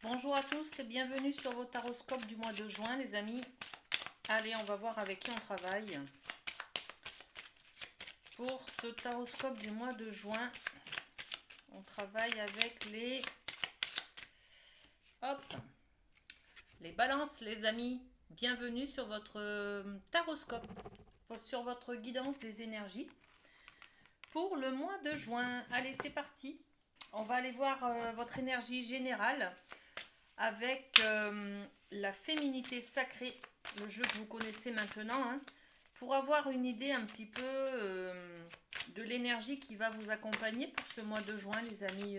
Bonjour à tous et bienvenue sur vos taroscopes du mois de juin les amis. Allez, on va voir avec qui on travaille. Pour ce taroscope du mois de juin, on travaille avec les... Hop, les balances les amis. Bienvenue sur votre taroscope, sur votre guidance des énergies. Pour le mois de juin, allez c'est parti. On va aller voir votre énergie générale avec la féminité sacrée, le jeu que vous connaissez maintenant, hein, pour avoir une idée un petit peu de l'énergie qui va vous accompagner pour ce mois de juin, les amis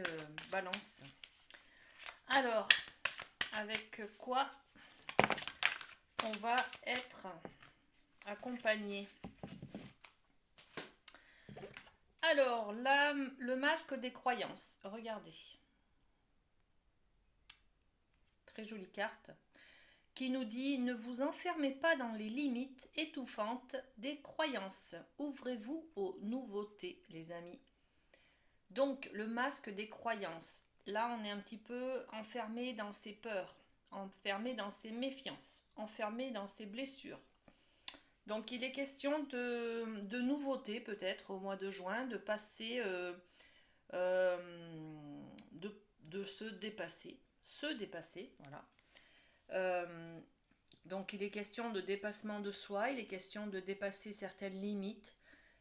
Balance. Alors, avec quoi on va être accompagné? Alors, là, le masque des croyances, regardez. Très jolie carte, qui nous dit « Ne vous enfermez pas dans les limites étouffantes des croyances. Ouvrez-vous aux nouveautés, les amis. » Donc, le masque des croyances. Là, on est un petit peu enfermé dans ses peurs, enfermé dans ses méfiances, enfermé dans ses blessures. Donc, il est question de nouveautés, peut-être, au mois de juin, de passer, de se dépasser, voilà. Donc il est question de dépassement de soi, il est question de dépasser certaines limites,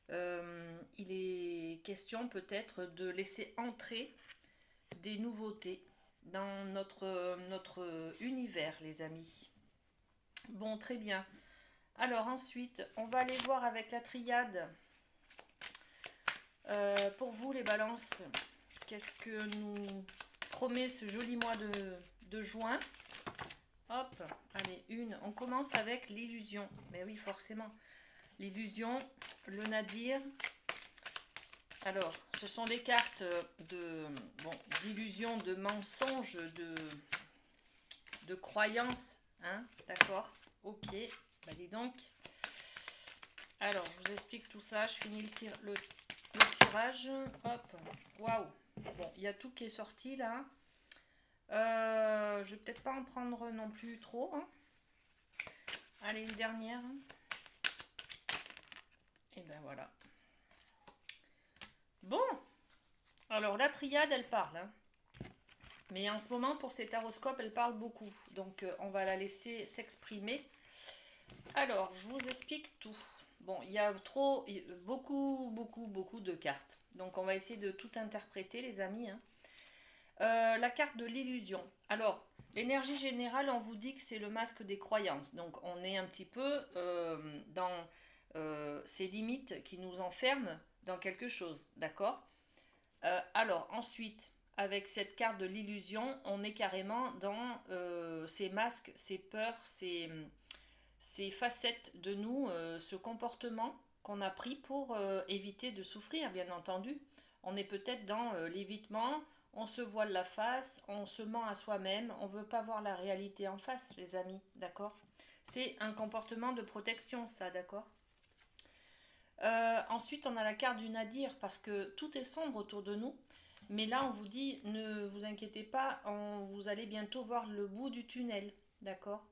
il est question peut-être de laisser entrer des nouveautés dans notre univers les amis. Bon, très bien. Alors ensuite, on va aller voir avec la triade. Pour vous les balances, qu'est-ce que nous promet ce joli mois de juin? Hop, allez, une. On commence avec l'illusion. Mais oui, forcément. L'illusion, le nadir. Alors, ce sont des cartes d'illusion, de mensonge, de croyance. Hein, d'accord? Ok, bah dis donc. Alors, je vous explique tout ça. Je finis le tirage. Hop, waouh. Bon, il y a tout qui est sorti là. Je vais peut-être pas en prendre non plus trop. Hein. Allez, une dernière. Et ben voilà. Bon. Alors, la triade, elle parle. Hein. Mais en ce moment, pour ces taroscopes, elle parle beaucoup. Donc, on va la laisser s'exprimer. Alors, je vous explique tout. Bon, il y a beaucoup de cartes. Donc, on va essayer de tout interpréter, les amis. Hein. La carte de l'illusion. Alors, l'énergie générale, on vous dit que c'est le masque des croyances. Donc, on est un petit peu dans ces limites qui nous enferment dans quelque chose. D'accord? Alors, ensuite, avec cette carte de l'illusion, on est carrément dans ces masques, ces peurs, ces facettes de nous, ce comportement qu'on a pris pour éviter de souffrir, bien entendu. On est peut-être dans l'évitement, on se voile la face, on se ment à soi-même, on ne veut pas voir la réalité en face, les amis, d'accord? C'est un comportement de protection, ça, d'accord? Ensuite, on a la carte du nadir, parce que tout est sombre autour de nous. Mais là, on vous dit, ne vous inquiétez pas, vous allez bientôt voir le bout du tunnel, d'accord?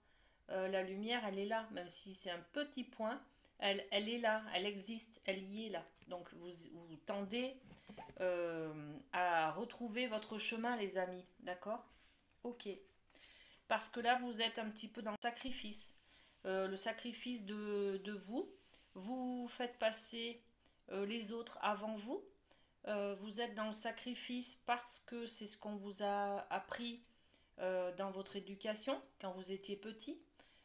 La lumière, elle est là, même si c'est un petit point, elle est là, elle existe, elle y est là. Donc vous tendez à retrouver votre chemin, les amis, d'accord? Ok. Parce que là, vous êtes un petit peu dans le sacrifice. Le sacrifice de vous. Vous faites passer les autres avant vous. Vous êtes dans le sacrifice parce que c'est ce qu'on vous a appris dans votre éducation quand vous étiez petit.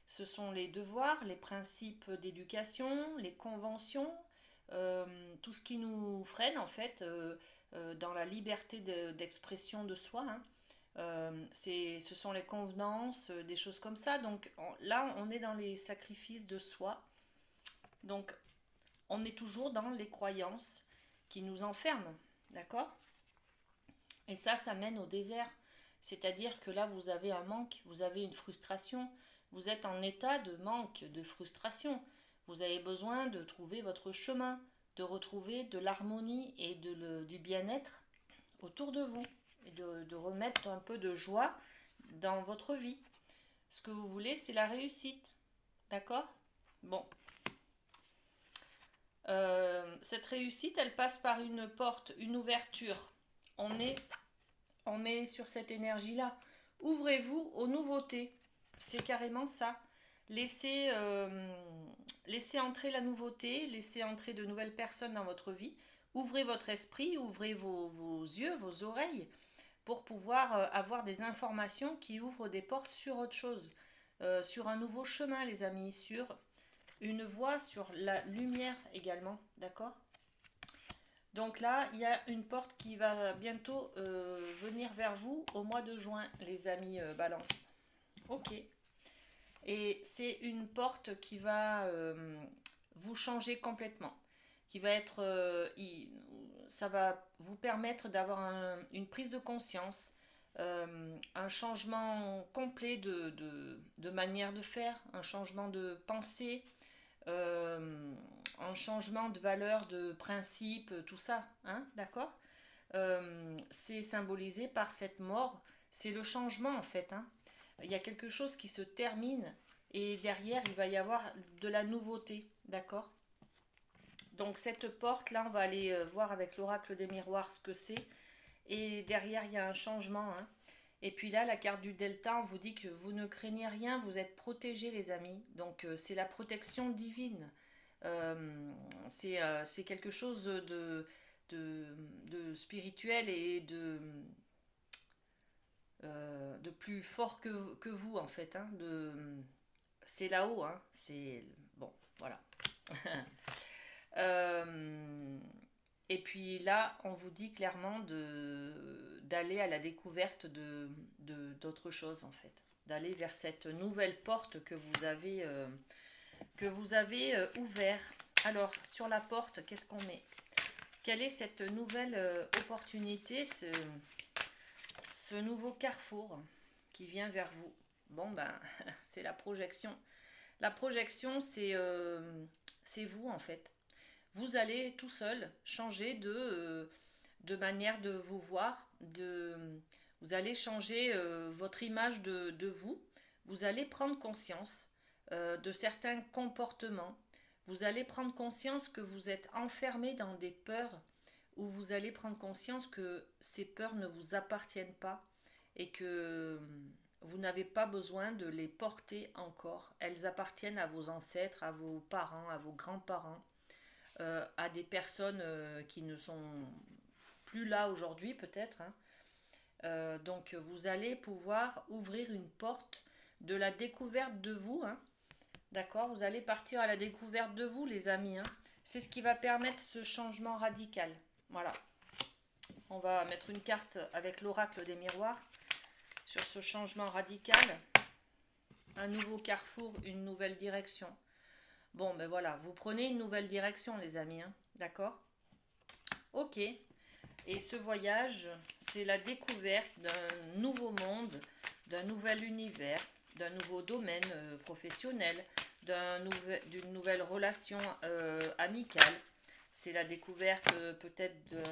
Ce sont les devoirs, les principes d'éducation, les conventions, tout ce qui nous freine en fait dans la liberté d'expression de soi. Hein. Ce sont les convenances, des choses comme ça. Donc là, on est dans les sacrifices de soi. Donc on est toujours dans les croyances qui nous enferment. D'accord? Et ça mène au désert. C'est-à-dire que là, vous avez un manque, vous avez une frustration, vous êtes en état de manque, de frustration. Vous avez besoin de trouver votre chemin, de retrouver de l'harmonie et du bien-être autour de vous, et de remettre un peu de joie dans votre vie. Ce que vous voulez, c'est la réussite. D'accord? Bon. Cette réussite, elle passe par une porte, une ouverture. On est, on est sur cette énergie-là. Ouvrez-vous aux nouveautés. C'est carrément ça. Laissez, laissez entrer la nouveauté, laissez entrer de nouvelles personnes dans votre vie. Ouvrez votre esprit, ouvrez vos yeux, vos oreilles pour pouvoir avoir des informations qui ouvrent des portes sur autre chose, sur un nouveau chemin, les amis, sur une voie, sur la lumière également, d'accord? Donc là, il y a une porte qui va bientôt venir vers vous au mois de juin, les amis Balance. Ok. Et c'est une porte qui va vous changer complètement, qui va être, ça va vous permettre d'avoir une prise de conscience, un changement complet de manière de faire, un changement de pensée, un changement de valeur, de principe, tout ça, hein, d'accord? C'est symbolisé par cette mort, c'est le changement en fait, hein. Il y a quelque chose qui se termine et derrière il va y avoir de la nouveauté, d'accord? Donc cette porte là, on va aller voir avec l'oracle des miroirs ce que c'est. Et derrière il y a un changement, hein. Et puis là, la carte du delta, on vous dit que vous ne craignez rien, vous êtes protégés les amis. Donc c'est la protection divine. C'est quelque chose de, de spirituel et de plus fort que vous en fait, hein, c'est là-haut, hein, c'est bon, voilà. Euh, et puis là, on vous dit clairement d'aller à la découverte d'autres choses en fait, d'aller vers cette nouvelle porte que vous avez ouvert. Alors sur la porte, qu'est-ce qu'on met? Quelle est cette nouvelle opportunité, ce nouveau carrefour qui vient vers vous? Bon ben, c'est la projection. La projection, c'est vous en fait. Vous allez tout seul changer de manière de vous voir, vous allez changer votre image de vous. Vous allez prendre conscience de certains comportements. Vous allez prendre conscience que vous êtes enfermé dans des peurs, où vous allez prendre conscience que ces peurs ne vous appartiennent pas et que vous n'avez pas besoin de les porter encore. Elles appartiennent à vos ancêtres, à vos parents, à vos grands-parents, à des personnes qui ne sont plus là aujourd'hui peut-être, hein. Donc vous allez pouvoir ouvrir une porte de la découverte de vous, hein. D'accord? Vous allez partir à la découverte de vous, les amis, hein. C'est ce qui va permettre ce changement radical. Voilà. On va mettre une carte avec l'oracle des miroirs sur ce changement radical. Un nouveau carrefour, une nouvelle direction. Bon, ben voilà, vous prenez une nouvelle direction, les amis, hein. D'accord? Ok. Et ce voyage, c'est la découverte d'un nouveau monde, d'un nouvel univers, d'un nouveau domaine professionnel, d'une nouvelle relation amicale. C'est la découverte peut-être de...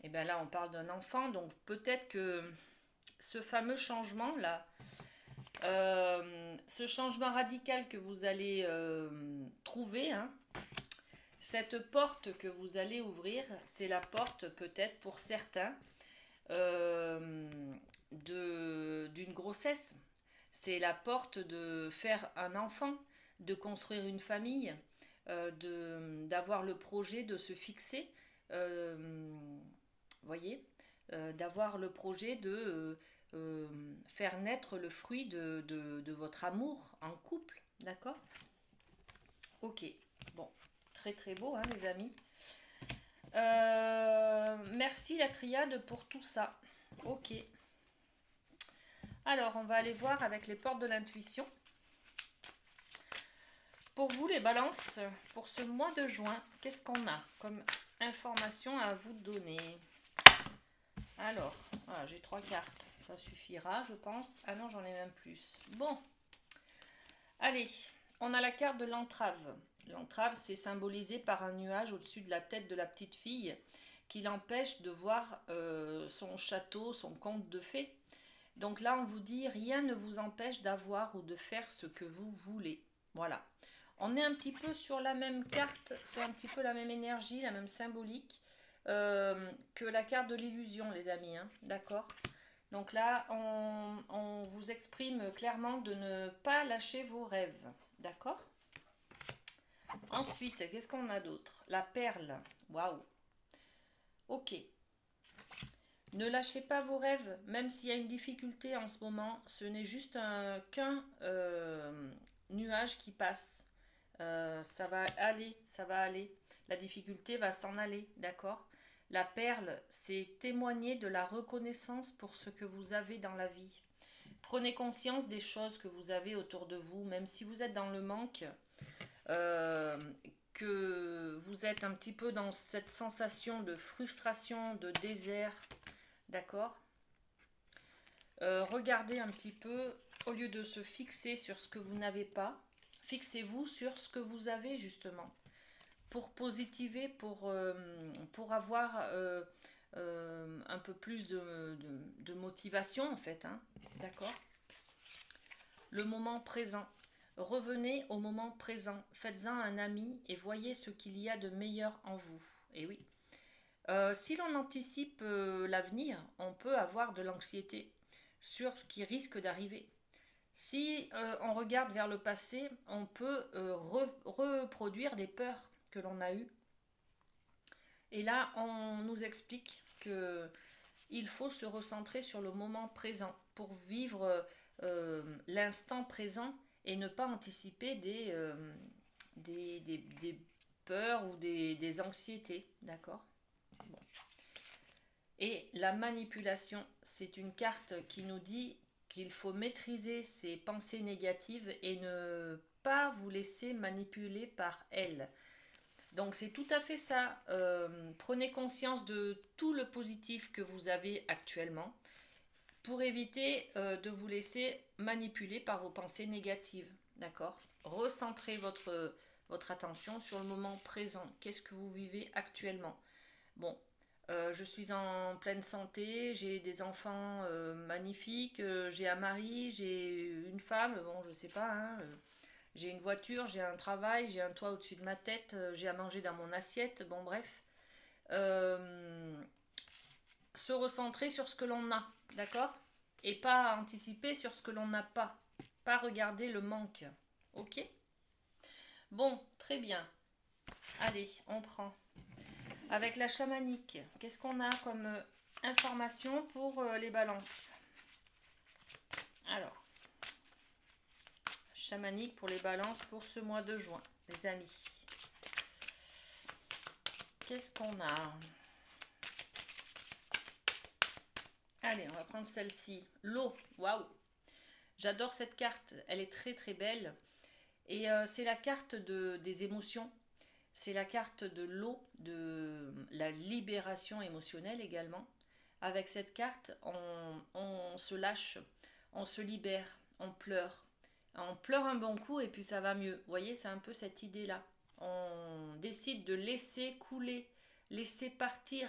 Et bien là, on parle d'un enfant, donc peut-être que ce fameux changement-là, ce changement radical que vous allez trouver, hein, cette porte que vous allez ouvrir, c'est la porte peut-être pour certains d'une grossesse. C'est la porte de faire un enfant, de construire une famille, d'avoir le projet de se fixer, voyez, d'avoir le projet de faire naître le fruit de votre amour en couple, d'accord? Ok, bon, très très beau, hein, les amis. Merci la triade pour tout ça. Ok. Alors, on va aller voir avec les portes de l'intuition. Pour vous, les balances, pour ce mois de juin, qu'est-ce qu'on a comme information à vous donner? Alors, voilà, j'ai 3 cartes. Ça suffira, je pense. Ah non, j'en ai même plus. Bon. Allez, on a la carte de l'entrave. L'entrave, c'est symbolisé par un nuage au-dessus de la tête de la petite fille qui l'empêche de voir son château, son conte de fées. Donc là, on vous dit, rien ne vous empêche d'avoir ou de faire ce que vous voulez. Voilà. On est un petit peu sur la même carte, c'est un petit peu la même énergie, la même symbolique que la carte de l'illusion, les amis. Hein, d'accord? Donc là, on vous exprime clairement de ne pas lâcher vos rêves. D'accord? Ensuite, qu'est-ce qu'on a d'autre? La perle. Waouh! Ok. Ne lâchez pas vos rêves, même s'il y a une difficulté en ce moment. Ce n'est juste qu'un nuage qui passe. Ça va aller, ça va aller. La difficulté va s'en aller, d'accord? La perle, c'est témoigner de la reconnaissance pour ce que vous avez dans la vie. Prenez conscience des choses que vous avez autour de vous, même si vous êtes dans le manque, euh, que vous êtes un petit peu dans cette sensation de frustration, de désert, d'accord? Regardez un petit peu, au lieu de se fixer sur ce que vous n'avez pas, fixez-vous sur ce que vous avez justement, pour positiver, pour avoir un peu plus de motivation en fait, hein, d'accord? Le moment présent. Revenez au moment présent, faites-en un ami et voyez ce qu'il y a de meilleur en vous. Et oui, si l'on anticipe l'avenir, on peut avoir de l'anxiété sur ce qui risque d'arriver. Si on regarde vers le passé, on peut reproduire des peurs que l'on a eues. Et là, on nous explique que il faut se recentrer sur le moment présent pour vivre l'instant présent et ne pas anticiper des peurs ou des anxiétés. D'accord? Bon. Et la manipulation, c'est une carte qui nous dit qu'il faut maîtriser ses pensées négatives et ne pas vous laisser manipuler par elles. Donc c'est tout à fait ça. Prenez conscience de tout le positif que vous avez actuellement pour éviter de vous laisser manipuler par vos pensées négatives. D'accord? Recentrez votre attention sur le moment présent. Qu'est-ce que vous vivez actuellement? Bon, je suis en pleine santé, j'ai des enfants magnifiques, j'ai un mari, j'ai une femme, bon, je sais pas, hein, j'ai une voiture, j'ai un travail, j'ai un toit au-dessus de ma tête, j'ai à manger dans mon assiette, bon, bref. Euh, Se recentrer sur ce que l'on a, d'accord? Et pas anticiper sur ce que l'on n'a pas. Pas regarder le manque. Ok? Bon, très bien. Allez, on prend. Avec la chamanique, qu'est-ce qu'on a comme information pour les balances? Alors, chamanique pour les balances pour ce mois de juin, les amis. Qu'est-ce qu'on a? Allez, on va prendre celle-ci. L'eau, waouh! J'adore cette carte, elle est très très belle. Et c'est la carte des émotions. C'est la carte de l'eau, de la libération émotionnelle également. Avec cette carte, on se lâche, on se libère, on pleure. On pleure un bon coup et puis ça va mieux. Vous voyez, c'est un peu cette idée-là. On décide de laisser couler, laisser partir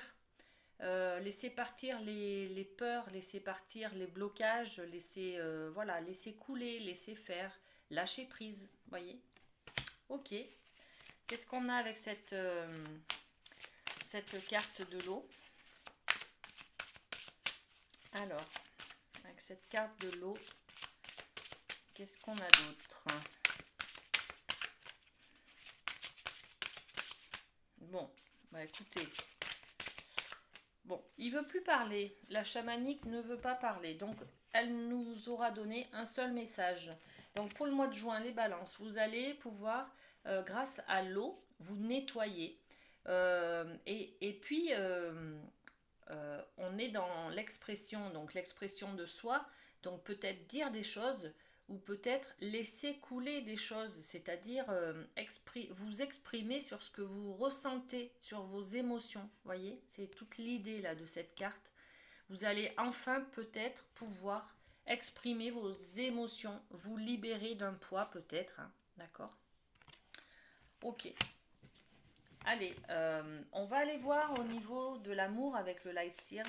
les peurs, laisser partir les blocages, voilà, laisser couler, laisser faire, lâcher prise. Vous voyez? Ok. Qu'est-ce qu'on a avec cette carte de l'eau? Alors, avec cette carte de l'eau, qu'est-ce qu'on a d'autre? Bon, bah écoutez. Bon, il ne veut plus parler. La chamanique ne veut pas parler. Donc, elle nous aura donné un seul message. Donc, pour le mois de juin, les balances, vous allez pouvoir, grâce à l'eau, vous nettoyer. Et puis, on est dans l'expression, donc l'expression de soi, donc peut-être dire des choses ou peut-être laisser couler des choses, c'est-à-dire vous exprimer sur ce que vous ressentez, sur vos émotions. Voyez, c'est toute l'idée là de cette carte. Vous allez enfin peut-être pouvoir exprimer vos émotions, vous libérer d'un poids peut-être, hein, d'accord? Ok. Allez, on va aller voir au niveau de l'amour avec le Light Sears.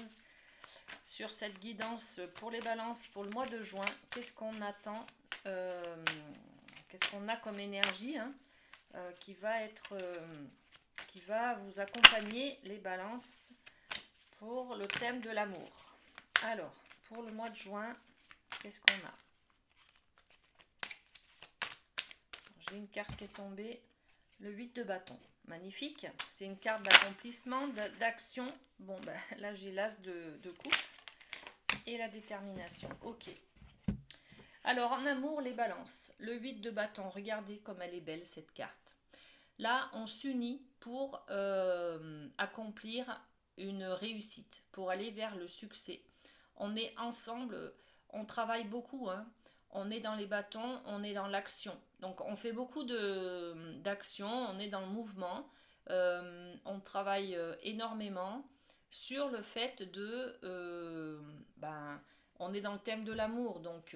sur cette guidance pour les balances pour le mois de juin. Qu'est-ce qu'on attend, qu'est-ce qu'on a comme énergie, hein, qui va vous accompagner les balances pour le thème de l'amour. Alors, pour le mois de juin, qu'est-ce qu'on a? J'ai une carte qui est tombée, le 8 de bâton. Magnifique, c'est une carte d'accomplissement, d'action. Bon, ben, là j'ai l'as de coupe et la détermination. Ok. Alors en amour, les balances. Le 8 de bâton, regardez comme elle est belle cette carte. Là, on s'unit pour accomplir une réussite, pour aller vers le succès. On est ensemble, on travaille beaucoup, hein. On est dans les bâtons, on est dans l'action. Donc on fait beaucoup d'actions, on est dans le mouvement, on travaille énormément sur le fait on est dans le thème de l'amour. Donc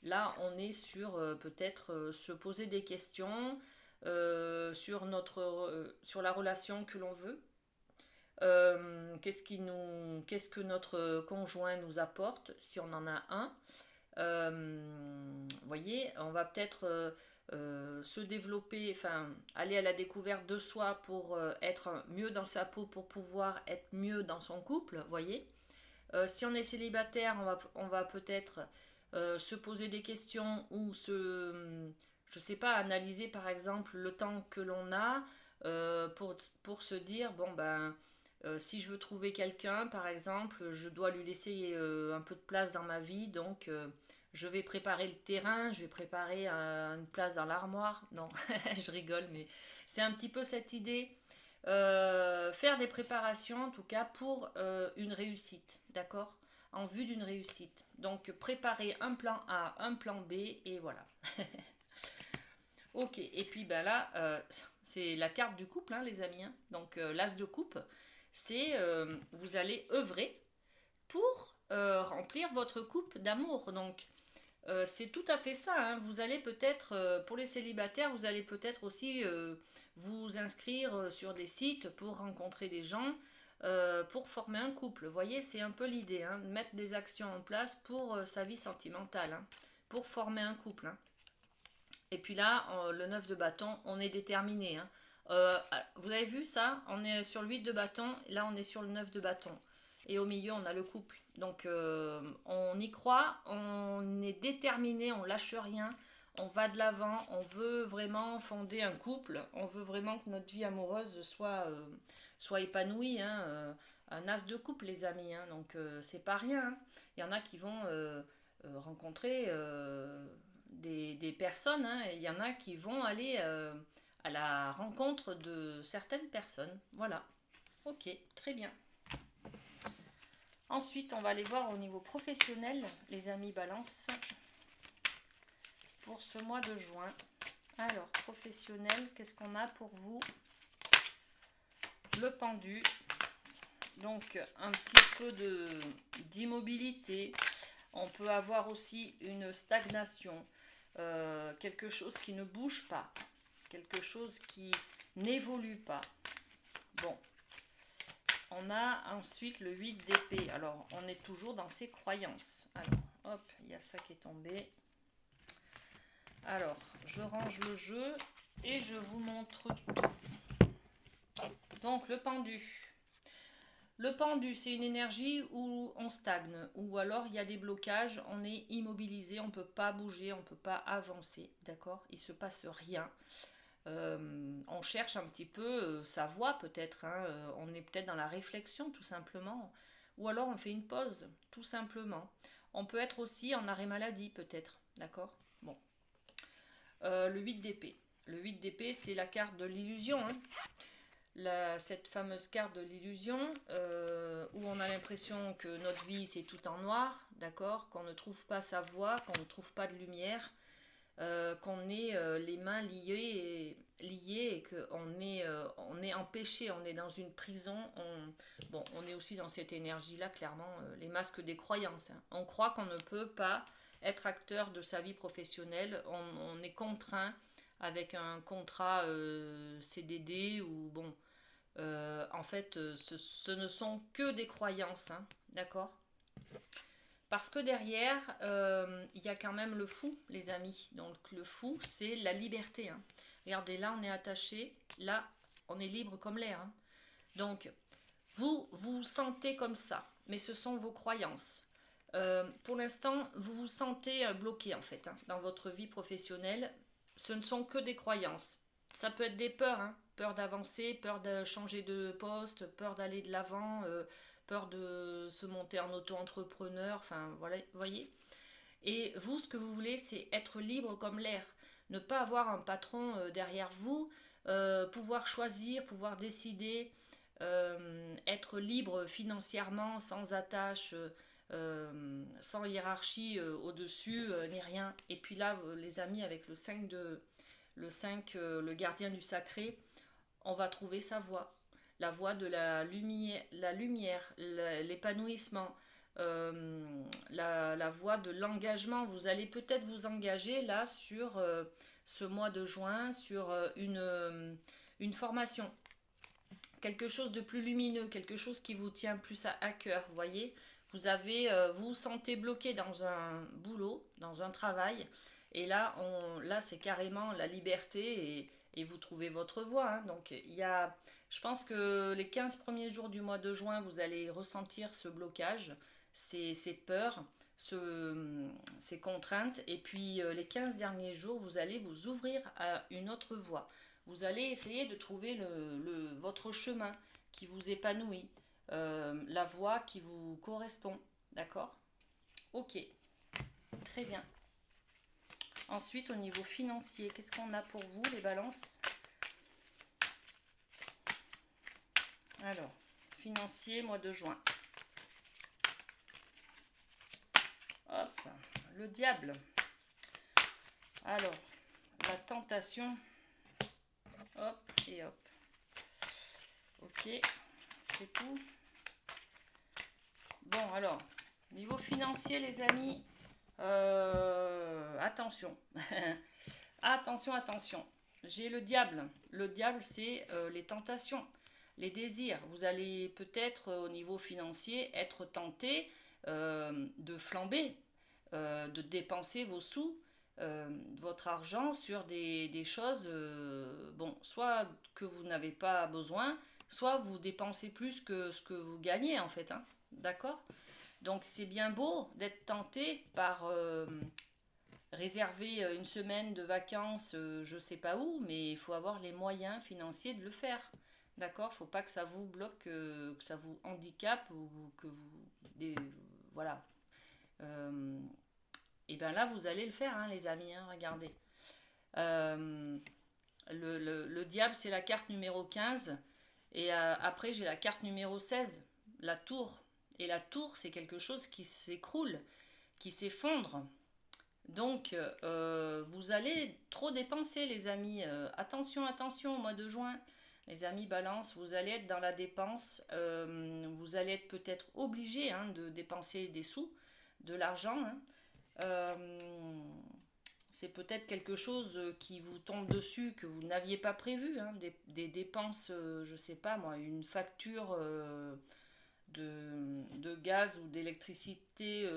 là, on est sur peut-être se poser des questions sur la relation que l'on veut. Qu'est-ce que notre conjoint nous apporte si on en a un. Voyez, on va peut-être se développer, enfin aller à la découverte de soi pour être mieux dans sa peau, pour pouvoir être mieux dans son couple, voyez. Si on est célibataire, on va peut-être se poser des questions ou je sais pas, analyser par exemple le temps que l'on a pour se dire, bon ben, si je veux trouver quelqu'un, par exemple, je dois lui laisser un peu de place dans ma vie, donc je vais préparer le terrain, je vais préparer une place dans l'armoire. Non, je rigole, mais c'est un petit peu cette idée. Faire des préparations, en tout cas, pour une réussite, d'accord? En vue d'une réussite. Donc, préparer un plan A, un plan B, et voilà. Ok, et puis ben là, c'est la carte du couple, hein, les amis, hein. Donc, l'as de coupe, c'est vous allez œuvrer pour remplir votre coupe d'amour. Donc, c'est tout à fait ça, hein. Vous allez peut-être, pour les célibataires, vous allez peut-être aussi vous inscrire sur des sites pour rencontrer des gens, pour former un couple. Vous voyez, c'est un peu l'idée, hein, de mettre des actions en place pour sa vie sentimentale, hein, pour former un couple, hein. Et puis là, le 9 de bâton, on est déterminé, hein. Vous avez vu ça? On est sur le 8 de bâton, là on est sur le 9 de bâton. Et au milieu, on a le couple. Donc on y croit, on est déterminé, on lâche rien, on va de l'avant, on veut vraiment fonder un couple, on veut vraiment que notre vie amoureuse soit épanouie, hein, un as de couple, les amis, hein. Donc c'est pas rien, hein. Il y en a qui vont rencontrer des personnes, hein, et il y en a qui vont aller à la rencontre de certaines personnes. Voilà. Ok, très bien. Ensuite, on va aller voir au niveau professionnel, les amis Balance, pour ce mois de juin. Alors, professionnel, qu'est-ce qu'on a pour vous? Le pendu. Donc, un petit peu d'immobilité. On peut avoir aussi une stagnation. Quelque chose qui ne bouge pas. Quelque chose qui n'évolue pas. Bon. On a ensuite le 8 d'épée. Alors, on est toujours dans ses croyances. Alors, hop, il y a ça qui est tombé. Alors, je range le jeu et je vous montre tout. Donc, le pendu. Le pendu, c'est une énergie où on stagne. Ou alors, il y a des blocages, on est immobilisé, on ne peut pas bouger, on ne peut pas avancer. D'accord? Il ne se passe rien. On cherche un petit peu sa voie peut-être, hein. On est peut-être dans la réflexion tout simplement, ou alors on fait une pause tout simplement. On peut être aussi en arrêt maladie peut-être, d'accord. Bon, le 8 d'épée. Le 8 d'épée, c'est la carte de l'illusion, hein. Cette fameuse carte de l'illusion où on a l'impression que notre vie c'est tout en noir, d'accord, qu'on ne trouve pas sa voie, qu'on ne trouve pas de lumière, qu'on est les mains liées et on est empêché, on est dans une prison. On est aussi dans cette énergie-là, clairement, les masques des croyances, hein. On croit qu'on ne peut pas être acteur de sa vie professionnelle, on est contraint avec un contrat CDD ou bon, En fait, ce ne sont que des croyances, hein, d'accord? Parce que derrière, il y a quand même le fou, les amis. Donc le fou, c'est la liberté, hein. Regardez, là, on est attaché. Là, on est libre comme l'air, hein. Donc, vous vous sentez comme ça, mais ce sont vos croyances. Pour l'instant, vous vous sentez bloqué, en fait, hein, dans votre vie professionnelle. Ce ne sont que des croyances. Ça peut être des peurs, hein. Peur d'avancer, peur de changer de poste, peur d'aller de l'avant, peur de se monter en auto-entrepreneur, enfin voilà, vous voyez. Et vous, ce que vous voulez, c'est être libre comme l'air. Ne pas avoir un patron derrière vous, pouvoir choisir, pouvoir décider, être libre financièrement, sans attache, sans hiérarchie au-dessus, ni rien. Et puis là, les amis, avec le 5 le gardien du sacré, on va trouver sa voie. La voie de la lumière, l'épanouissement, la voie de l'engagement. Vous allez peut-être vous engager là sur ce mois de juin, sur une formation. Quelque chose de plus lumineux, quelque chose qui vous tient plus à cœur, vous voyez. Vous vous sentez bloqué dans un boulot, dans un travail, et là c'est carrément la liberté et vous trouvez votre voie, hein. Donc je pense que les 15 premiers jours du mois de juin, vous allez ressentir ce blocage, ces peurs, ces contraintes, et puis les 15 derniers jours, vous allez vous ouvrir à une autre voie. Vous allez essayer de trouver votre chemin qui vous épanouit, la voie qui vous correspond. D'accord? Ok, très bien. Ensuite, au niveau financier, qu'est-ce qu'on a pour vous, les balances? Alors, financier, mois de juin. Hop, le diable. Alors, la tentation. Hop et hop. Ok, c'est tout. Bon, alors, niveau financier, les amis, attention. Attention, attention. J'ai le diable. Le diable, c'est les tentations, les désirs. Vous allez peut-être, au niveau financier, être tenté de flamber, de dépenser vos sous, votre argent sur des choses, bon, soit que vous n'avez pas besoin, soit vous dépensez plus que ce que vous gagnez, en fait, hein. D'accord? Donc c'est bien beau d'être tenté par réserver une semaine de vacances, je sais pas où, mais il faut avoir les moyens financiers de le faire. D'accord? Faut pas que ça vous bloque, que ça vous handicape ou que vous... voilà. Euh, et bien là, vous allez le faire, hein, les amis, hein, regardez. Euh, le diable, c'est la carte numéro 15. Et après, j'ai la carte numéro 16, la tour. Et la tour, c'est quelque chose qui s'écroule, qui s'effondre. Donc, vous allez trop dépenser, les amis. Attention, attention, au mois de juin, les amis balance, vous allez être dans la dépense. Vous allez être peut-être obligé, hein, de dépenser des sous, de l'argent, hein. Euh, c'est peut-être quelque chose qui vous tombe dessus que vous n'aviez pas prévu, hein, des dépenses, je sais pas moi, une facture de gaz ou d'électricité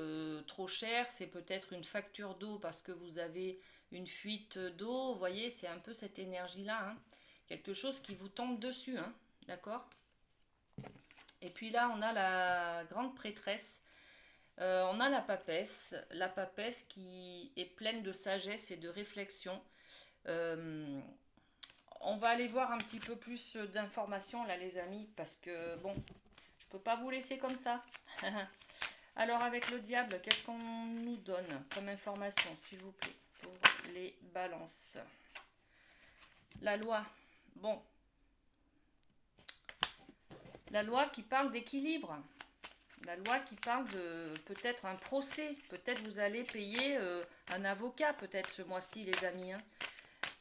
trop chère, c'est peut-être une facture d'eau parce que vous avez une fuite d'eau, vous voyez, c'est un peu cette énergie-là, hein, quelque chose qui vous tombe dessus, hein, d'accord? Et puis là, on a la grande prêtresse. On a la papesse qui est pleine de sagesse et de réflexion. Euh, on va aller voir un petit peu plus d'informations là, les amis, parce que bon, je peux pas vous laisser comme ça. Alors avec le diable, qu'est-ce qu'on nous donne comme information, s'il vous plaît, pour les balances? La loi. Bon, la loi qui parle d'équilibre. La loi qui parle de peut-être un procès. Peut-être vous allez payer un avocat, peut-être ce mois-ci, les amis, hein.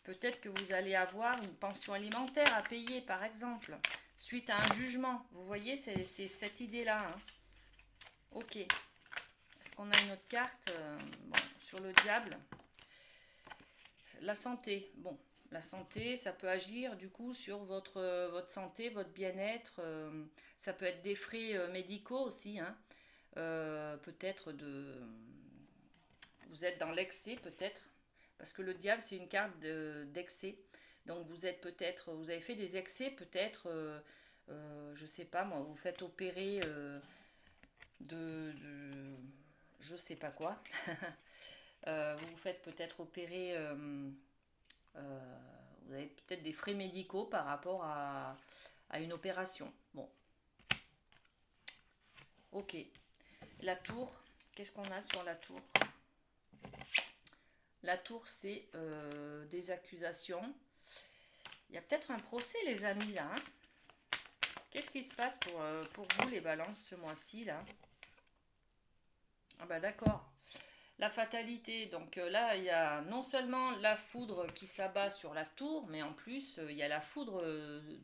Peut-être que vous allez avoir une pension alimentaire à payer, par exemple, suite à un jugement. Vous voyez, c'est cette idée-là, hein. Ok. Est-ce qu'on a une autre carte bon, sur le diable? La santé. Bon, La santé, ça peut agir du coup sur votre santé, votre bien-être. Ça peut être des frais médicaux aussi, hein. Peut-être vous êtes dans l'excès peut-être, parce que le diable c'est une carte d'excès. Donc vous êtes peut-être, vous avez fait des excès peut-être, je sais pas moi, vous faites opérer de je sais pas quoi. Vous vous faites peut-être opérer, euh, vous avez peut-être des frais médicaux par rapport à une opération. Bon, ok. La tour, qu'est-ce qu'on a sur la tour? La tour, c'est des accusations. Il y a peut-être un procès, les amis, là, hein. Qu'est-ce qui se passe pour vous, les balances, ce mois-ci, là? Ah bah d'accord. La fatalité, donc là, il y a non seulement la foudre qui s'abat sur la tour, mais en plus, il y a la foudre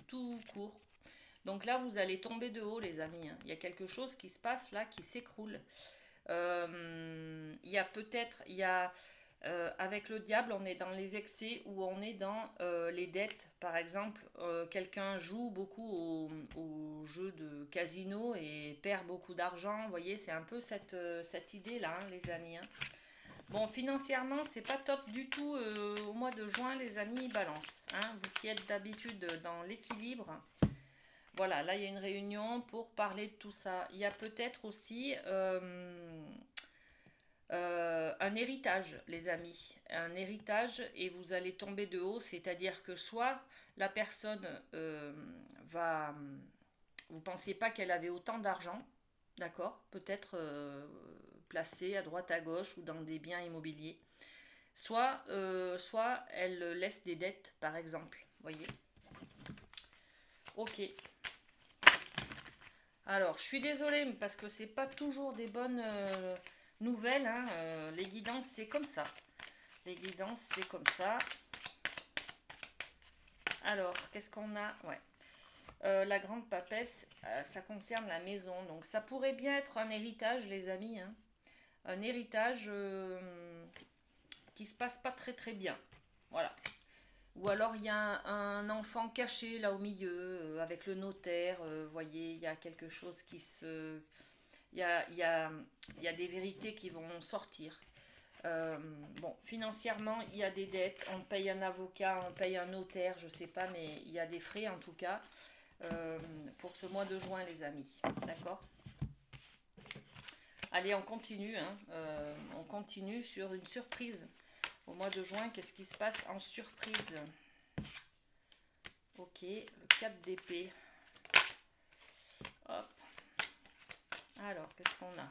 tout court. Donc là, vous allez tomber de haut, les amis, hein. Il y a quelque chose qui se passe là, qui s'écroule. Il y a peut-être, avec le diable, on est dans les excès ou on est dans les dettes. Par exemple, quelqu'un joue beaucoup au jeu de casino et perd beaucoup d'argent. Vous voyez, c'est un peu cette idée-là, hein, les amis, hein. Bon, financièrement, c'est pas top du tout au mois de juin, les amis, balance, hein. Vous qui êtes d'habitude dans l'équilibre. Voilà, là, il y a une réunion pour parler de tout ça. Il y a peut-être aussi un héritage, les amis. Un héritage et vous allez tomber de haut, c'est-à-dire que soit la personne va... Vous ne pensiez pas qu'elle avait autant d'argent, d'accord? Peut-être placé à droite à gauche ou dans des biens immobiliers. Soit elle laisse des dettes, par exemple. Voyez? Ok. Alors, je suis désolée parce que c'est pas toujours des bonnes nouvelles, hein. Les guidances, c'est comme ça. Les guidances, c'est comme ça. Alors, qu'est-ce qu'on a? Ouais. La grande papesse, ça concerne la maison. Donc, ça pourrait bien être un héritage, les amis, hein. Un héritage qui se passe pas très très bien. Voilà. Ou alors il y a un enfant caché là au milieu avec le notaire. Voyez, il y a quelque chose qui se... Il y a, il y a, il y a des vérités qui vont sortir. Bon, financièrement, il y a des dettes. On paye un avocat, on paye un notaire, je sais pas, mais il y a des frais en tout cas pour ce mois de juin, les amis. D'accord? Allez, on continue, hein. On continue sur une surprise. Au mois de juin, qu'est-ce qui se passe en surprise? Ok, le 4 d'épée. Hop. Alors, qu'est-ce qu'on a?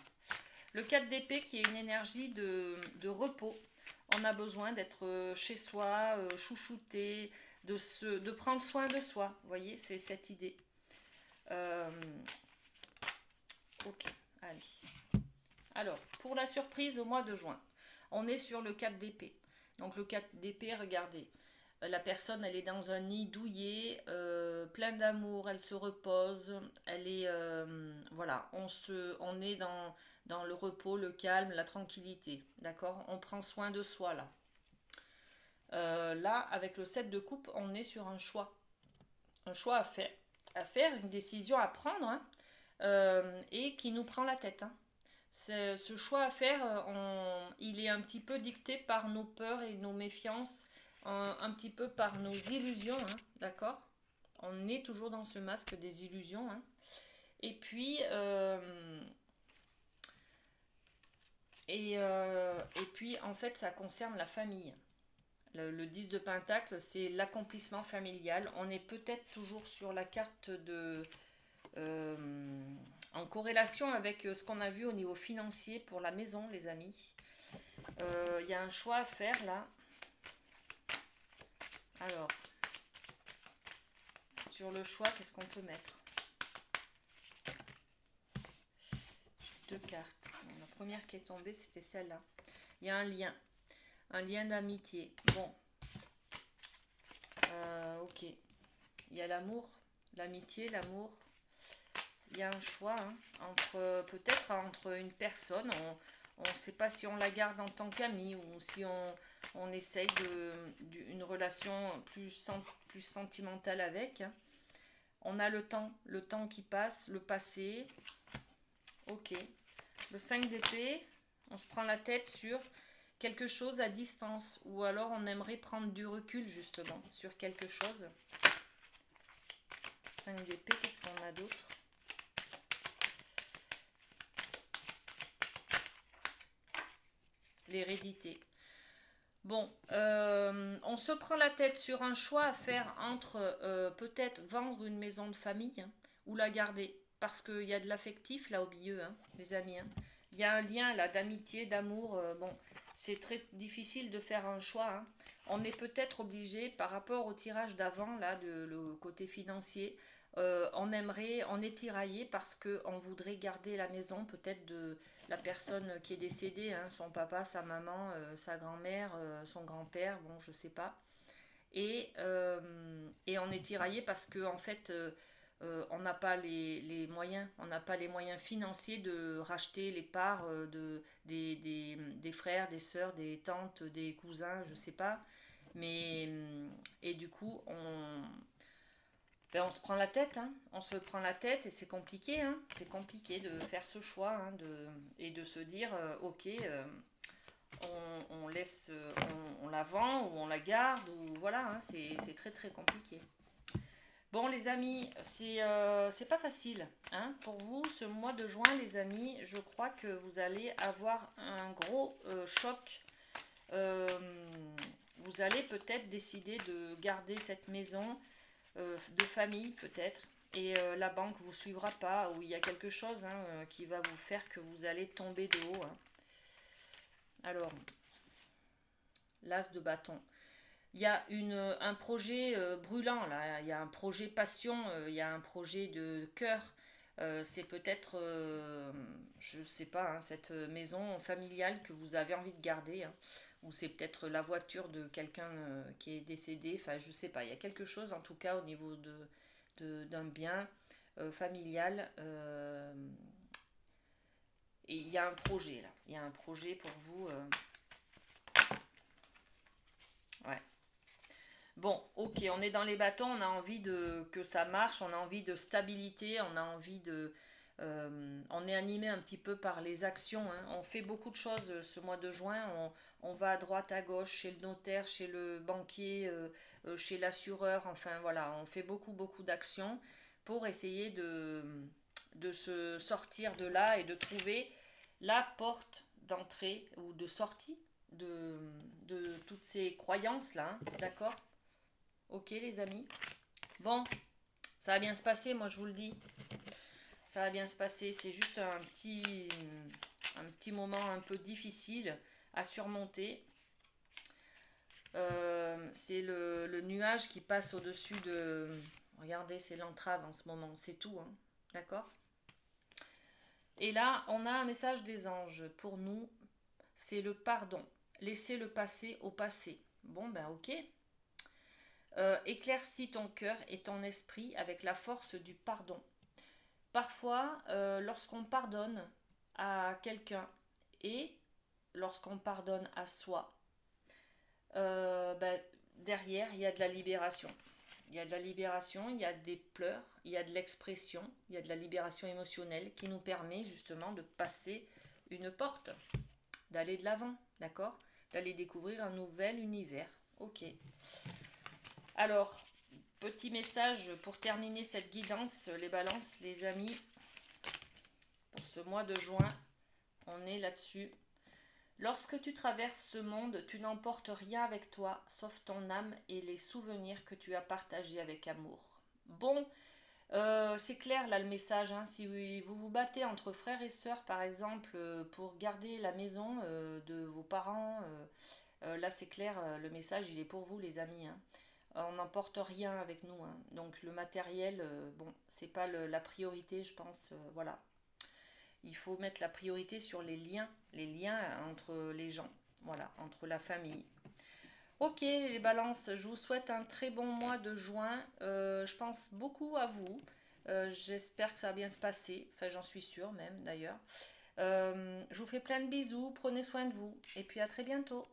Le 4 d'épée qui est une énergie de repos. On a besoin d'être chez soi, chouchouté, de prendre soin de soi. Vous voyez, c'est cette idée. Ok, allez. Alors, pour la surprise au mois de juin, on est sur le 4 d'épée. Donc le 4 d'épée, regardez, la personne, elle est dans un nid douillet, plein d'amour, elle se repose, elle est, voilà, on est dans le repos, le calme, la tranquillité, d'accord? On prend soin de soi là. Là, avec le 7 de coupe, on est sur un choix à faire, une décision à prendre, hein, et qui nous prend la tête, hein. Ce choix à faire, il est un petit peu dicté par nos peurs et nos méfiances, un petit peu par nos illusions, hein, d'accord? On est toujours dans ce masque des illusions, hein. Et puis, en fait, ça concerne la famille. Le 10 de Pentacle, c'est l'accomplissement familial. On est peut-être toujours sur la carte en corrélation avec ce qu'on a vu au niveau financier pour la maison, les amis. Il y a un choix à faire là. Alors, sur le choix, qu'est-ce qu'on peut mettre? Deux cartes. Bon, la première qui est tombée, c'était celle-là. Il y a un lien d'amitié. Bon, ok. Il y a l'amour, l'amitié, l'amour. Il y a un choix, hein, peut-être entre une personne. On ne sait pas si on la garde en tant qu'amie ou si on essaye une relation plus sentimentale avec. On a le temps qui passe, le passé. Ok. Le 5 d'épée, on se prend la tête sur quelque chose à distance ou alors on aimerait prendre du recul justement sur quelque chose. 5 d'épée, qu'est-ce qu'on a d'autre? L'hérédité. Bon, on se prend la tête sur un choix à faire entre peut-être vendre une maison de famille hein, ou la garder. Parce qu'il y a de l'affectif là au milieu, hein, les amis. Hein. Il y a un lien là d'amitié, d'amour. Bon, c'est très difficile de faire un choix. Hein. On est peut-être obligé par rapport au tirage d'avant, là, le côté financier. On est tiraillé parce qu'on voudrait garder la maison peut-être de la personne qui est décédée, hein, son papa, sa maman, sa grand-mère, son grand-père, bon, je sais pas. Et on est tiraillé parce que en fait, on n'a pas les moyens, on n'a pas les moyens financiers de racheter les parts des frères, des sœurs, des tantes, des cousins, je sais pas. Mais et du coup, on se prend la tête, hein. On se prend la tête et c'est compliqué, hein. C'est compliqué de faire ce choix hein, et de se dire, ok, on laisse, on la vend ou on la garde ou voilà, hein, c'est très très compliqué. Bon les amis, c'est pas facile hein, pour vous ce mois de juin les amis. Je crois que vous allez avoir un gros choc. Euh, Vous allez peut-être décider de garder cette maison de famille peut-être. Et la banque vous suivra pas ou il y a quelque chose hein, qui va vous faire que vous allez tomber de haut. Hein. Alors, l'as de bâton. Il y a un projet brûlant là, il y a un projet passion, il y a un projet de cœur. C'est peut-être, je ne sais pas, hein, cette maison familiale que vous avez envie de garder, hein, ou c'est peut-être la voiture de quelqu'un qui est décédé. Enfin, je ne sais pas. Il y a quelque chose en tout cas au niveau d'un bien familial. Et il y a un projet là. Il y a un projet pour vous. Ouais. Bon, ok, on est dans les bâtons, on a envie que ça marche, on a envie de stabilité, on a envie on est animé un petit peu par les actions, hein. On fait beaucoup de choses ce mois de juin, on va à droite, à gauche, chez le notaire, chez le banquier, chez l'assureur, enfin voilà, on fait beaucoup d'actions pour essayer de se sortir de là et de trouver la porte d'entrée ou de sortie de, de toutes ces croyances-là, hein, d'accord? Ok les amis. Bon, ça va bien se passer, moi je vous le dis. Ça va bien se passer. C'est juste un petit moment un peu difficile à surmonter. C'est le nuage qui passe au-dessus de... Regardez, c'est l'entrave en ce moment. C'est tout, hein. D'accord? Et là, on a un message des anges pour nous. C'est le pardon. Laissez le passé au passé. Bon, ben ok. Éclaircis ton cœur et ton esprit avec la force du pardon. Parfois, lorsqu'on pardonne à quelqu'un et lorsqu'on pardonne à soi, ben, derrière, il y a de la libération. Il y a de la libération, il y a des pleurs, il y a de l'expression, il y a de la libération émotionnelle qui nous permet justement de passer une porte, d'aller de l'avant, d'accord? D'aller découvrir un nouvel univers. Ok. Alors, petit message pour terminer cette guidance, les balances, les amis. Pour ce mois de juin, on est là-dessus. Lorsque tu traverses ce monde, tu n'emportes rien avec toi, sauf ton âme et les souvenirs que tu as partagés avec amour. Bon, c'est clair là le message. Hein. Si vous vous battez entre frères et sœurs, par exemple, pour garder la maison de vos parents, là c'est clair, le message il est pour vous les amis. Hein. On n'emporte rien avec nous. Hein. Donc le matériel, bon, c'est pas la priorité, je pense. Voilà. Il faut mettre la priorité sur les liens entre les gens, voilà, entre la famille. Ok, les balances, je vous souhaite un très bon mois de juin. Je pense beaucoup à vous. J'espère que ça va bien se passer. Enfin, j'en suis sûre même d'ailleurs. Je vous fais plein de bisous, prenez soin de vous et puis à très bientôt.